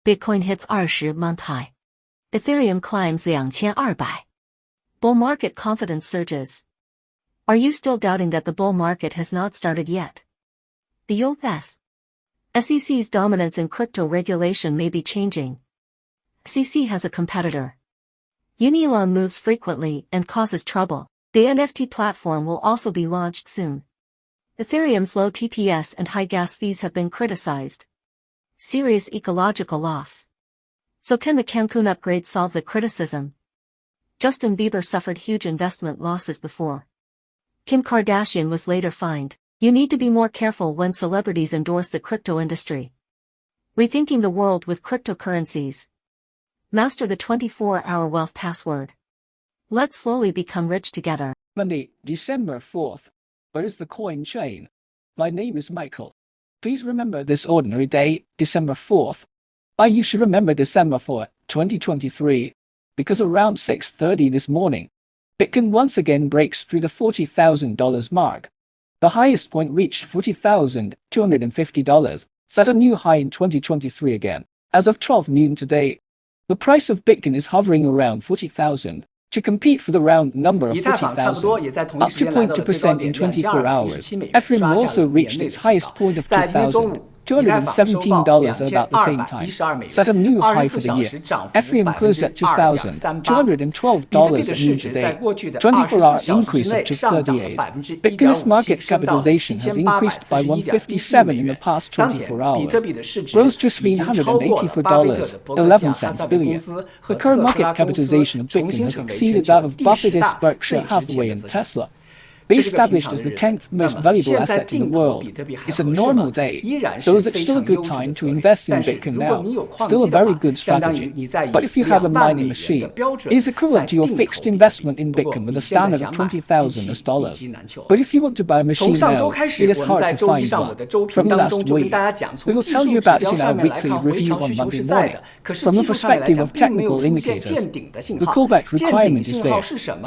Bitcoin hits 20-month high. Ethereum climbs 2200. Bull market confidence surges. Are you still doubting that the bull market has not started yet? The U.S. SEC's dominance in crypto regulation may be changing. SEC has a competitor. Unilon moves frequently and causes trouble. The NFT platform will also be launched soon. Ethereum's low TPS and high gas fees have been criticized. Serious ecological loss. So can the Cancun upgrade solve the criticism? Justin Bieber suffered huge investment losses before. Kim Kardashian was later fined. You need to be more careful when celebrities endorse the crypto industry. Rethinking the world with cryptocurrencies. Master the 24-hour wealth password. Let's slowly become rich together. Monday, December 4th. Where is the coin chain? My name is Michael. Please remember this ordinary day, December 4th. Why you should remember December 4, 2023. Because around 6:30 this morning, Bitcoin once again breaks through the $40,000 mark. The highest point reached $40,250, set a new high in 2023 again. As of 12 noon today, the price of Bitcoin is hovering around 40,000. To compete for the round number of 40,000, up 2.2% in 24 hours. Ethereum also reached its highest point of $2,217 at about the same time, set a new high for the year. Ethereum closed at $2,212 at noon today, 24-hour increase of 238. Bitcoin's market capitalization has increased by 157 in the past 24 hours, rose to $384.11 billion. The current market capitalization of Bitcoin has exceeded that of Buffett's Berkshire Hathaway and Tesla. Be established as the 10th most valuable asset in the world. It's a normal day, so is it still a good time to invest in Bitcoin now? Still a very good strategy. But if you have a mining machine, it is equivalent to your fixed investment in Bitcoin with a standard of $20,000. But if you want to buy a machine now, it is hard to find one. From last week, we will tell you about this in our weekly review on Monday morning. From the perspective of technical indicators, the callback requirement is there,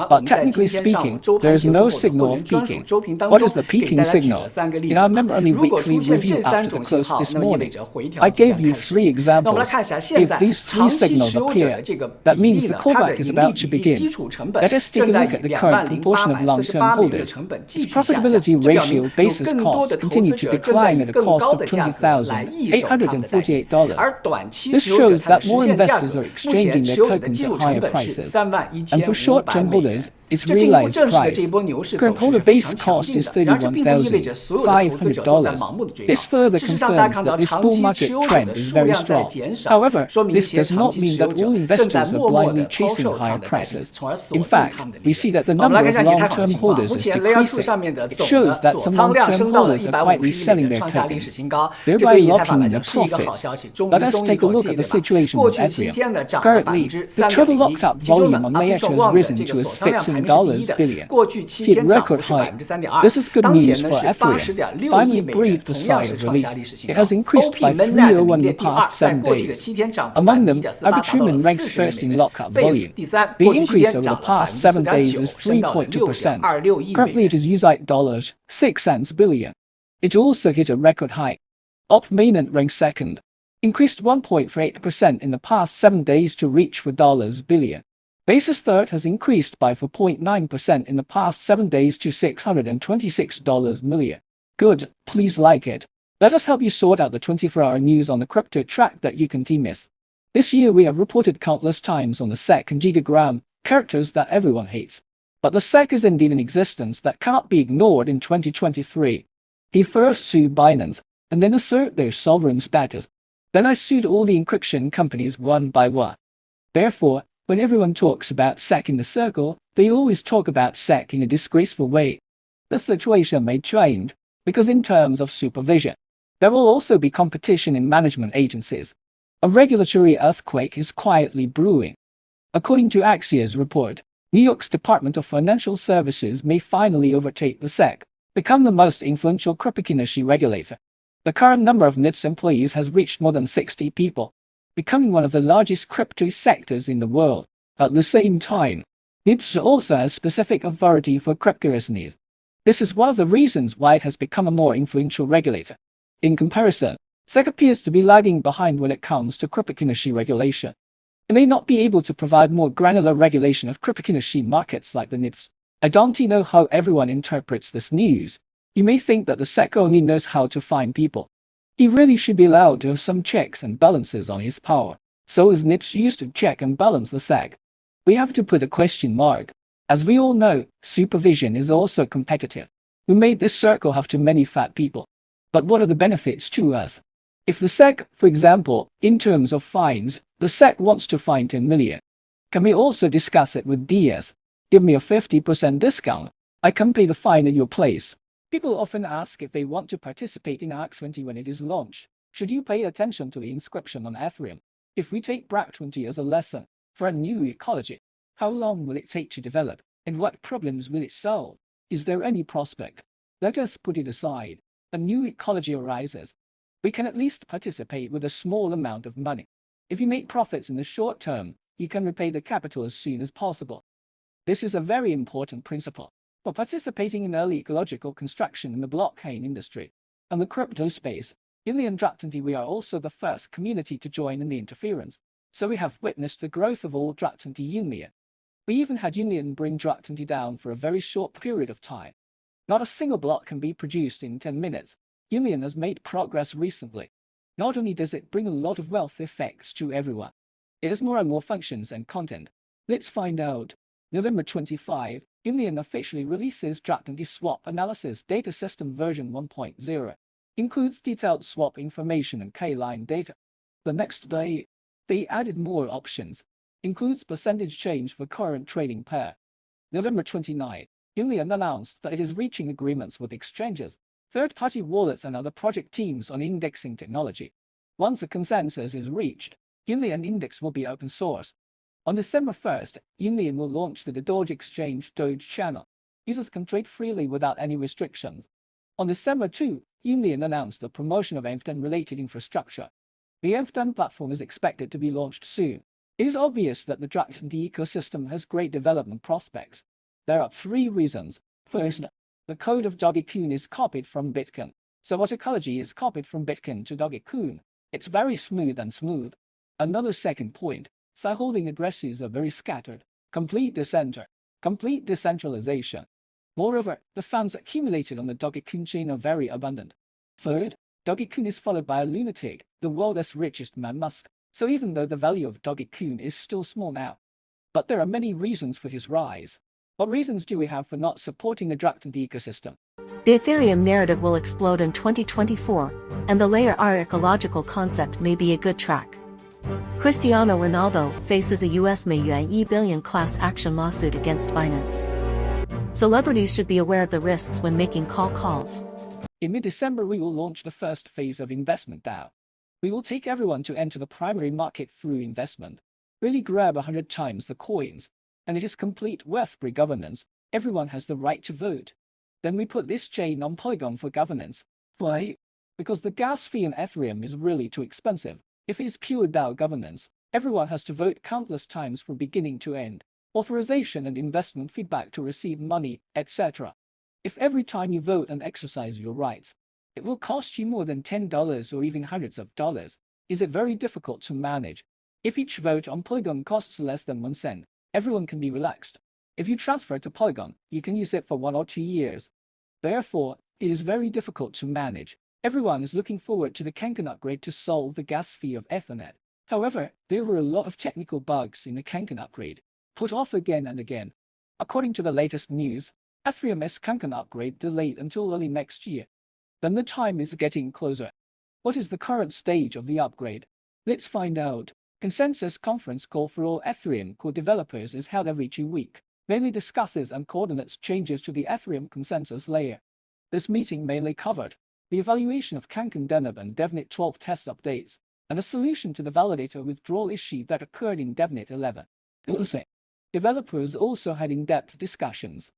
but technically speaking, there is no signal of peaking. What is the peaking signal? In our member-only weekly review after the close this morning, I gave you 3 examples. If these 3 signals appear, that means the callback is about to begin. Let us take a look at the current proportion of long-term holders. Its profitability ratio basis costs continue to decline at a cost of $20,848. This shows that more investors are exchanging their tokens at higher prices. And for short-term holders, its realized price. Current holder base cost is $31,500. This further confirms that this bull market trend is very strong. However, this does not mean that all investors are blindly chasing higher prices. In fact, we see that the number of long-term holders is decreasing. It shows that some long-term holders are quietly selling their tokens, thereby locking in their profits. Let us take a look at the situation with Ethereum. Currently, the total locked-up volume on Max has risen to a $15 billion. Hit record high. This is good news for Ethereum. Finally breathed a sigh of relief. It has increased by 301 in the past 7 days. Among them, Arbitrum ranks first in lockup volume. The increase over the past 7 days is 3.2%. Currently it is $6 billion. It also hit a record high. Op mainnet ranks second. Increased 1.48% in the past 7 days to reach $4 billion. Basis third has increased by 4.9% in the past 7 days to $626 million. Good, please like it. Let us help you sort out the 24-hour news on the crypto track that you can't miss. This year we have reported countless times on the SEC and gigagram, characters that everyone hates. But the SEC is indeed an existence that cannot be ignored in 2023. He first sued Binance, and then asserted their sovereign status. Then I sued all the encryption companies one by one. Therefore, when everyone talks about SEC in the circle, they always talk about SEC in a disgraceful way. The situation may change, because in terms of supervision, there will also be competition in management agencies. A regulatory earthquake is quietly brewing. According to Axios report, New York's Department of Financial Services may finally overtake the SEC, become the most influential cryptocurrency regulator. The current number of NIT's employees has reached more than 60 people, becoming one of the largest crypto sectors in the world. At the same time, NITS also has specific authority for cryptocurrencies. This is one of the reasons why it has become a more influential regulator. In comparison, SEC appears to be lagging behind when it comes to cryptocurrency regulation. It may not be able to provide more granular regulation of cryptocurrency markets like the NFTs. I don't know how everyone interprets this news. You may think that the SEC only knows how to fine people. He really should be allowed to have some checks and balances on his power. So is NFTs used to check and balance the SEC? We have to put a question mark. As we all know, supervision is also competitive. We made this circle have too many fat people. But what are the benefits to us? If the SEC, for example, in terms of fines, the SEC wants to fine 10 million. Can we also discuss it with DS? Give me a 50% discount. I can pay the fine at your place. People often ask if they want to participate in DRC20 when it is launched. Should you pay attention to the inscription on Ethereum? If we take DRC20 as a lesson for a new ecology, how long will it take to develop, and what problems will it solve? Is there any prospect? Let us put it aside. A new ecology arises. We can at least participate with a small amount of money. If you make profits in the short term, you can repay the capital as soon as possible. This is a very important principle for participating in early ecological construction in the blockchain industry and the crypto space. In the DRC20, we are also the first community to join in the interference, so we have witnessed the growth of all DRC20 Union. We even had Union bring DRC20 down for a very short period of time. Not a single block can be produced in 10 minutes. Union has made progress recently. Not only does it bring a lot of wealth effects to everyone, it has more and more functions and content. Let's find out. November 25, Union officially releases DRC20 Swap Analysis Data System version 1.0. Includes detailed swap information and K-line data. The next day, they added more options. Includes percentage change for current trading pair. November 29, Union announced that it is reaching agreements with exchanges, third-party wallets and other project teams on indexing technology. Once a consensus is reached, Union Index will be open source. On December 1st, Union will launch the Doge Exchange Doge channel. Users can trade freely without any restrictions. On December 2, Union announced the promotion of NFT-related infrastructure. The NFT platform is expected to be launched soon. It is obvious that the DRC20 ecosystem has great development prospects. There are 3 reasons. First, the code of dogecoin is copied from Bitcoin. So what ecology is copied from Bitcoin to dogecoin? It's very smooth and smooth. Another second point, side-holding addresses are very scattered. Complete decentralization. Moreover, the funds accumulated on the dogecoin chain are very abundant. Third, dogecoin is followed by a lunatic, the world's richest man Musk. So even though the value of dogecoin is still small now, but there are many reasons for his rise. What reasons do we have for not supporting the DRC20 ecosystem? The Ethereum narrative will explode in 2024, and the Layer R ecological concept may be a good track. Cristiano Ronaldo faces a $1 billion class action lawsuit against Binance. Celebrities should be aware of the risks when making calls. In mid-December, we will launch the first phase of investment DAO. We will take everyone to enter the primary market through investment. Really grab 100 times the coins. And it is complete Web3 governance. Everyone has the right to vote. Then we put this chain on Polygon for governance. Why? Because the gas fee in Ethereum is really too expensive. If it is pure DAO governance, everyone has to vote countless times from beginning to end. Authorization and investment feedback to receive money, etc. If every time you vote and exercise your rights, it will cost you more than $10 or even hundreds of dollars. Is it very difficult to manage? If each vote on Polygon costs less than 1 cent, everyone can be relaxed. If you transfer to Polygon, you can use it for 1 or 2 years. Therefore, it is very difficult to manage. Everyone is looking forward to the Cancun upgrade to solve the gas fee of Ethernet. However, there were a lot of technical bugs in the Cancun upgrade, put off again and again. According to the latest news, Ethereum's Cancun upgrade delayed until early next year. Then the time is getting closer. What is the current stage of the upgrade? Let's find out. Consensus conference call for all Ethereum core developers is held every 2 weeks, mainly discusses and coordinates changes to the Ethereum consensus layer. This meeting mainly covered the evaluation of Cancun DevNet and DevNet 12 test updates, and a solution to the validator withdrawal issue that occurred in DevNet 11. Developers also had in-depth discussions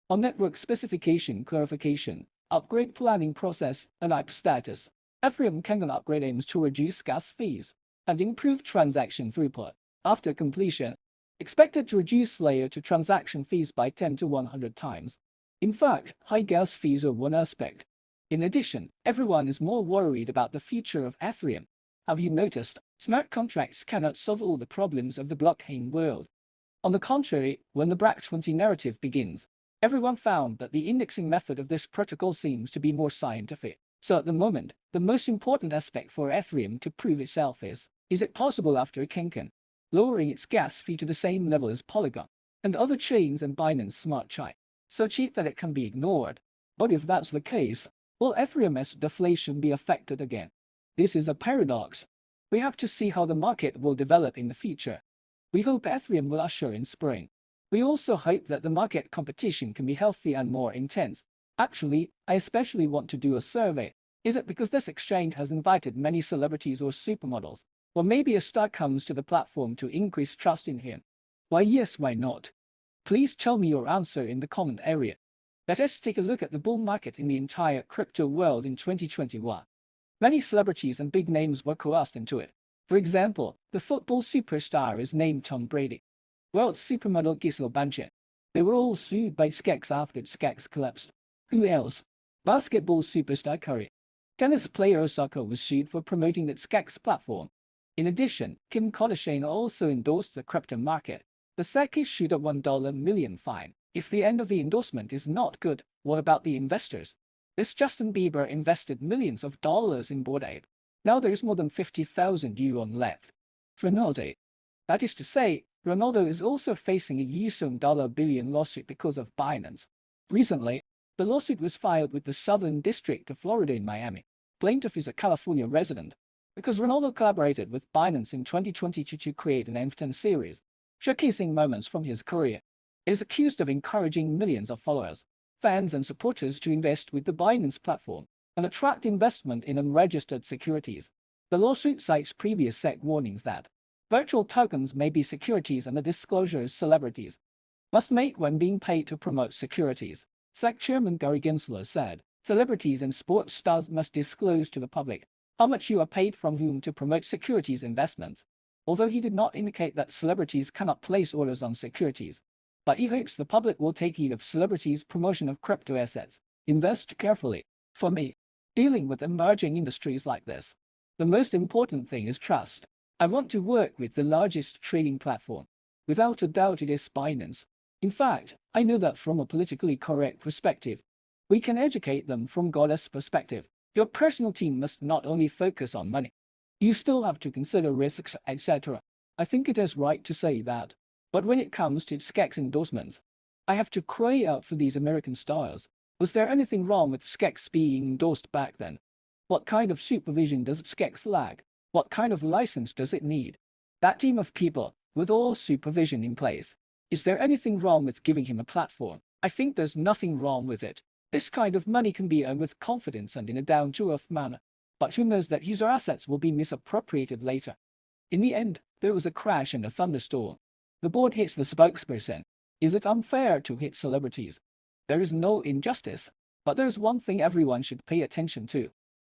on network specification clarification, upgrade planning process, and IP status. Ethereum Cancun upgrade aims to reduce gas fees and improve transaction throughput. After completion, expected to reduce layer to transaction fees by 10 to 100 times. In fact, high gas fees are one aspect. In addition, everyone is more worried about the future of Ethereum. Have you noticed? Smart contracts cannot solve all the problems of the blockchain world. On the contrary, when the DRC20 narrative begins, everyone found that the indexing method of this protocol seems to be more scientific. So at the moment, the most important aspect for Ethereum to prove itself is it possible after Cancun, lowering its gas fee to the same level as Polygon and other chains and Binance Smart Chain, so cheap that it can be ignored? But if that's the case, will Ethereum's deflation be affected again? This is a paradox. We have to see how the market will develop in the future. We hope Ethereum will usher in spring. We also hope that the market competition can be healthy and more intense. Actually, I especially want to do a survey. Is it because this exchange has invited many celebrities or supermodels? Or maybe a star comes to the platform to increase trust in him? Why yes, why not? Please tell me your answer in the comment area. Let us take a look at the bull market in the entire crypto world in 2021. Many celebrities and big names were coerced into it. For example, the football superstar is named Tom Brady. World supermodel Gisele Bündchen. They were all sued by SKEX after SKEX collapsed. Who else? Basketball superstar Curry. Tennis player Osaka was sued for promoting the SKEX platform. In addition, Kim Kardashian also endorsed the crypto market. The SEC issued a $1 million fine. If the end of the endorsement is not good, what about the investors? This Justin Bieber invested millions of dollars in Bored Ape. Now there is more than 50,000 yuan left. Ronaldo. That is to say, Ronaldo is also facing a $1 billion lawsuit because of Binance. Recently, the lawsuit was filed with the Southern District of Florida in Miami. Plaintiff is a California resident. Because Ronaldo collaborated with Binance in 2022 to create an NFT series, showcasing moments from his career. It is accused of encouraging millions of followers, fans and supporters to invest with the Binance platform and attract investment in unregistered securities. The lawsuit cites previous SEC warnings that virtual tokens may be securities and the disclosures celebrities must make when being paid to promote securities. SEC Chairman Gary Gensler said, celebrities and sports stars must disclose to the public how much you are paid from whom to promote securities investments. Although he did not indicate that celebrities cannot place orders on securities, but he hopes the public will take heed of celebrities' promotion of crypto assets. Invest carefully. For me, dealing with emerging industries like this, the most important thing is trust. I want to work with the largest trading platform. Without a doubt it is Binance. In fact, I know that from a politically correct perspective, we can educate them from God's perspective. Your personal team must not only focus on money. You still have to consider risks, etc. I think it is right to say that. But when it comes to SKEX endorsements, I have to cry out for these American stars. Was there anything wrong with SKEX being endorsed back then? What kind of supervision does SKEX lack? What kind of license does it need? That team of people, with all supervision in place. Is there anything wrong with giving him a platform? I think there's nothing wrong with it. This kind of money can be earned with confidence and in a down-to-earth manner. But who knows that user assets will be misappropriated later? In the end, there was a crash and a thunderstorm. The board hits the spokesperson. Is it unfair to hit celebrities? There is no injustice, but there's one thing everyone should pay attention to.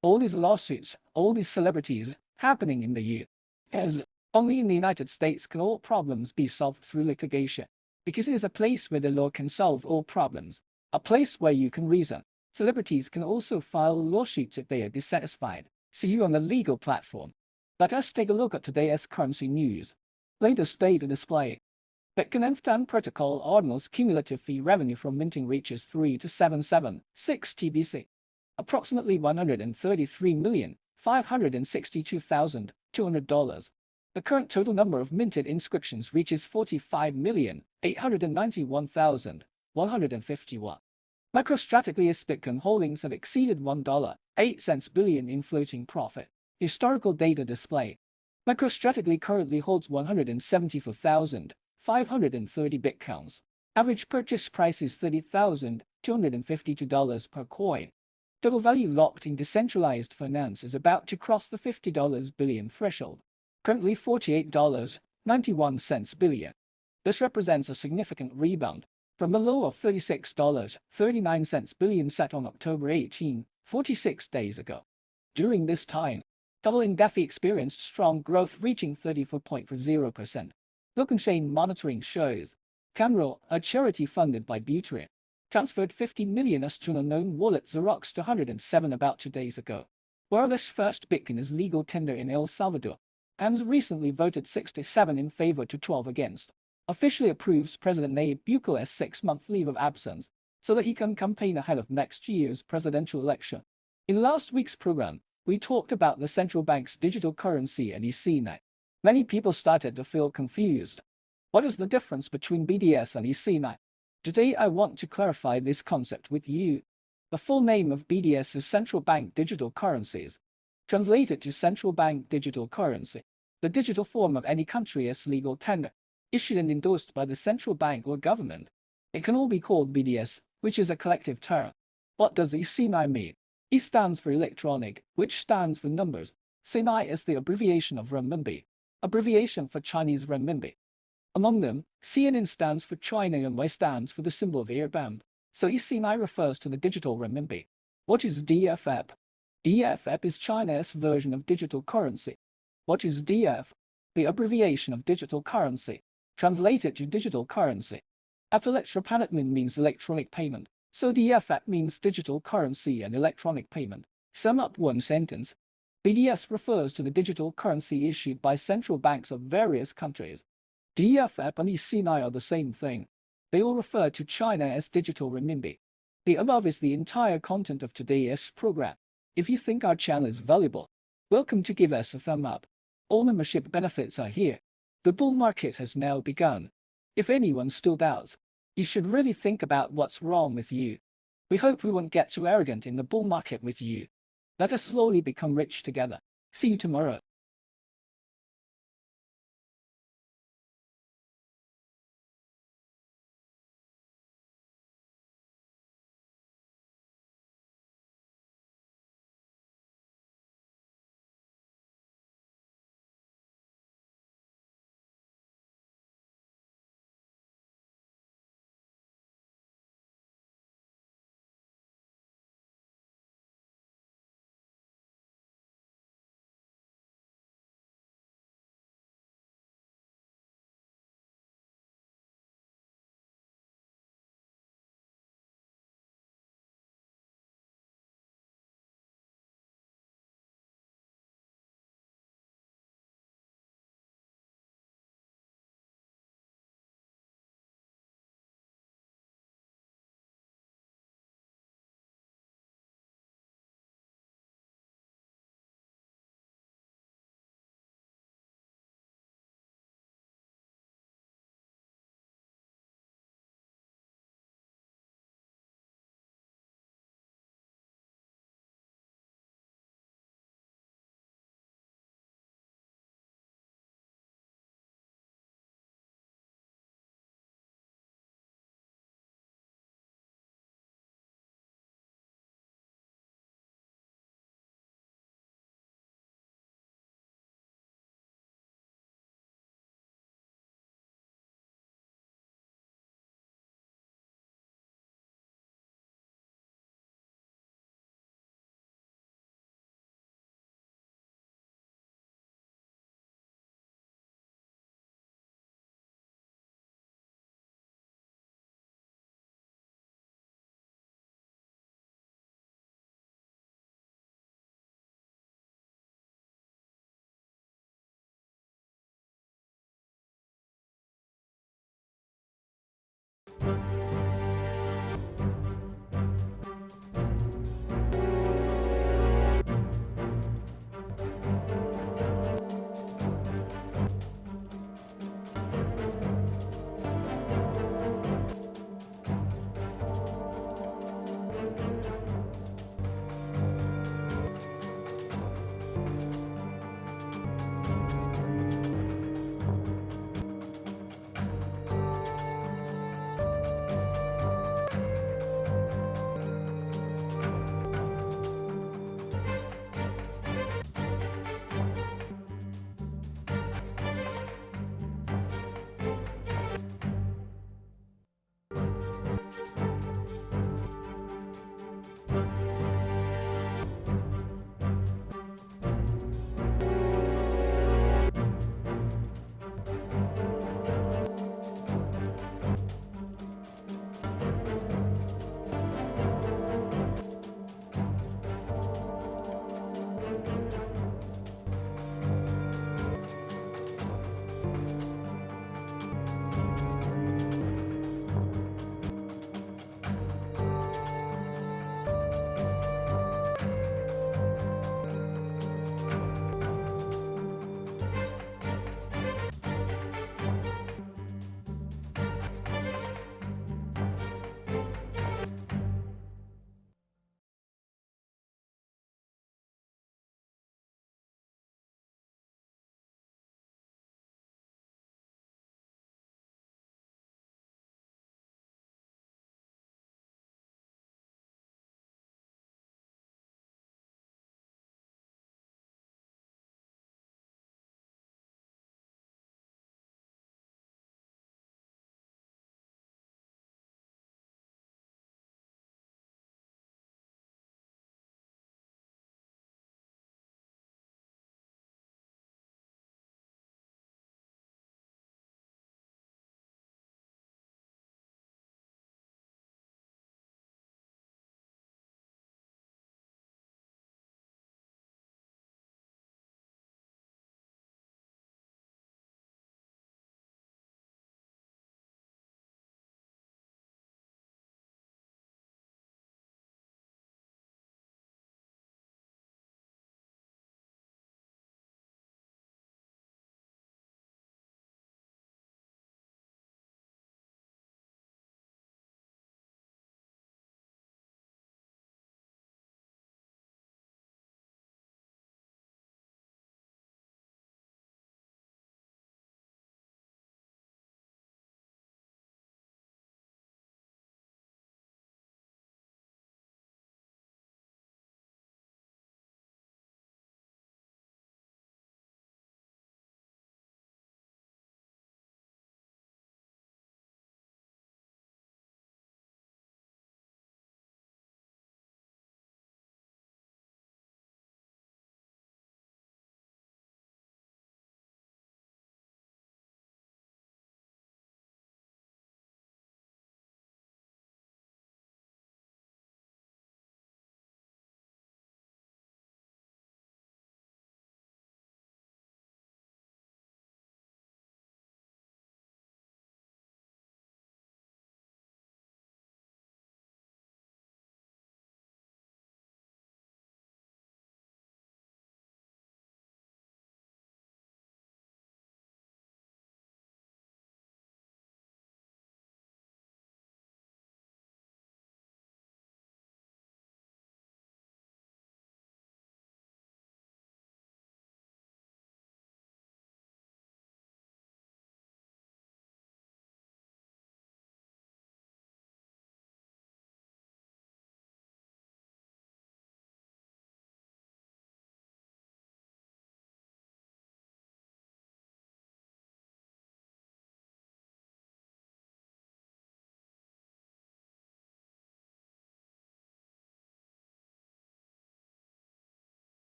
All these lawsuits, all these celebrities, happening in the U.S. Only in the United States can all problems be solved through litigation, because it is a place where the law can solve all problems, a place where you can reason. Celebrities can also file lawsuits if they are dissatisfied. See you on the legal platform. Let us take a look at today's currency news. Latest data display. Bitcoin NFT protocol ordinals cumulative fee revenue from minting reaches 3 to 776 TBC. Approximately $133,562,200. The current total number of minted inscriptions reaches 45,891,151. MicroStrategy's Bitcoin holdings have exceeded $1.08 billion in floating profit. Historical data display. MicroStrategy currently holds 174,530 Bitcoins. Average purchase price is $30,252 per coin. Total value locked in decentralized finance is about to cross the $50 billion threshold. Currently $48.91 billion. This represents a significant rebound from the low of $36.39 billion set on October 18, 46 days ago. During this time, doubling DeFi experienced strong growth reaching 34.0%. Blockchain monitoring shows Camro, a charity funded by Buterin, transferred 50 million US to an unknown wallet Xerox 207 about 2 days ago. World's first Bitcoin is legal tender in El Salvador, and recently voted 67 in favor to 12 against. Officially approves President Nayib Bukele's 6-month leave of absence so that he can campaign ahead of next year's presidential election. In last week's program, we talked about the central bank's digital currency and ECNI. Many people started to feel confused. What is the difference between BDS and ECNI? Today I want to clarify this concept with you. The full name of BDS is Central Bank Digital Currencies. Translated to Central Bank Digital Currency, the digital form of any country's legal tender, issued and endorsed by the central bank or government. It can all be called BDS, which is a collective term. What does ECNI mean? E stands for electronic, which stands for numbers. CNI is the abbreviation of renminbi, abbreviation for Chinese renminbi. Among them, CNN stands for China and Y stands for the symbol of airband. So ECNI refers to the digital renminbi. What is DFF? DFF is China's version of digital currency. What is DF? The abbreviation of digital currency, translated to digital currency. Elektropanatman means electronic payment, so DFF means digital currency and electronic payment. Sum up one sentence. BDS refers to the digital currency issued by central banks of various countries. DFF and ECNI are the same thing. They all refer to China as digital renminbi. The above is the entire content of today's program. If you think our channel is valuable, welcome to give us a thumb up. All membership benefits are here. The bull market has now begun. If anyone still doubts, you should really think about what's wrong with you. We hope we won't get too arrogant in the bull market with you. Let us slowly become rich together. See you tomorrow.